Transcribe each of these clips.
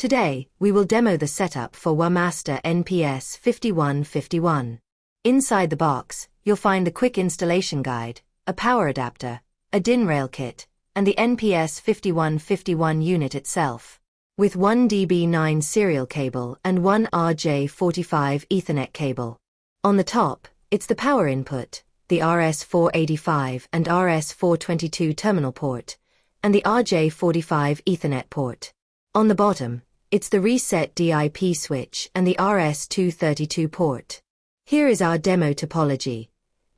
Today, we will demo the setup for WoMaster NPS5151. Inside the box, you'll find the quick installation guide, a power adapter, a DIN rail kit, and the NPS5151 unit itself. With one DB9 serial cable and one RJ45 Ethernet cable. On the top, it's the power input, the RS485 and RS422 terminal port, and the RJ45 Ethernet port. On the bottom, it's the reset DIP switch and the RS232 port. Here is our demo topology.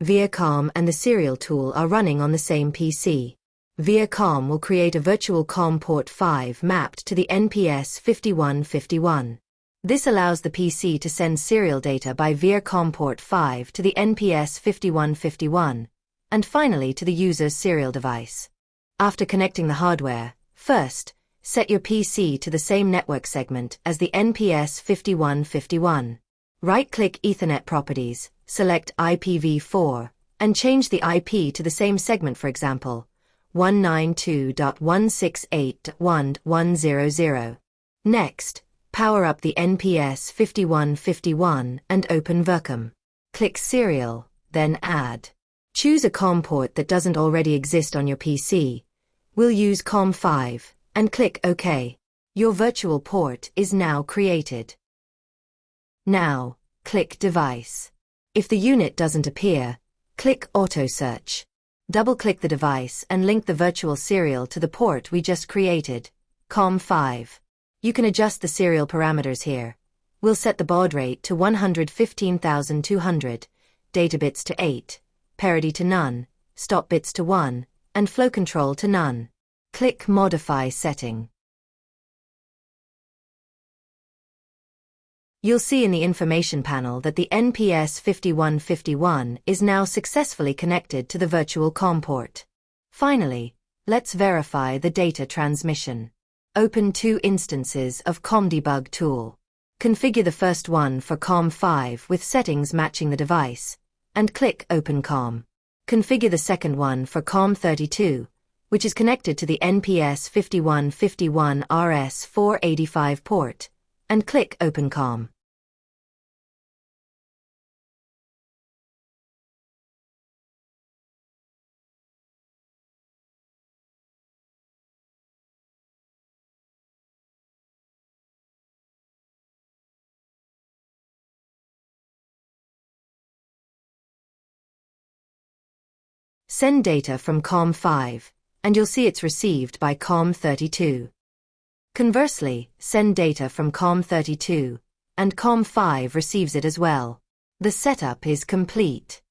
VirCom and the serial tool are running on the same PC. VirCom will create a virtual COM port 5 mapped to the NPS5151. This allows the PC to send serial data by VirCom port 5 to the NPS5151, and finally to the user's serial device. After connecting the hardware, first, set your PC to the same network segment as the NPS5151. Right-click Ethernet Properties, select IPv4, and change the IP to the same segment, for example, 192.168.1.100. Next, power up the NPS5151 and open VirCom. Click Serial, then Add. Choose a COM port that doesn't already exist on your PC. We'll use COM5, and click OK. Your virtual port is now created. Now, click Device. If the unit doesn't appear, click Auto Search. Double-click the device and link the virtual serial to the port we just created, COM5. You can adjust the serial parameters here. We'll set the baud rate to 115,200, data bits to 8, parity to none, stop bits to 1, and flow control to none. Click Modify Setting. You'll see in the information panel that the NPS5151 is now successfully connected to the virtual COM port. Finally, let's verify the data transmission. Open two instances of ComDebug tool. Configure the first one for COM5 with settings matching the device, and click Open COM. Configure the second one for COM32, which is connected to the NPS5151 RS485 port, and click Open COM. Send data from COM5, and you'll see it's received by COM32. Conversely, send data from COM32, and COM5 receives it as well. The setup is complete.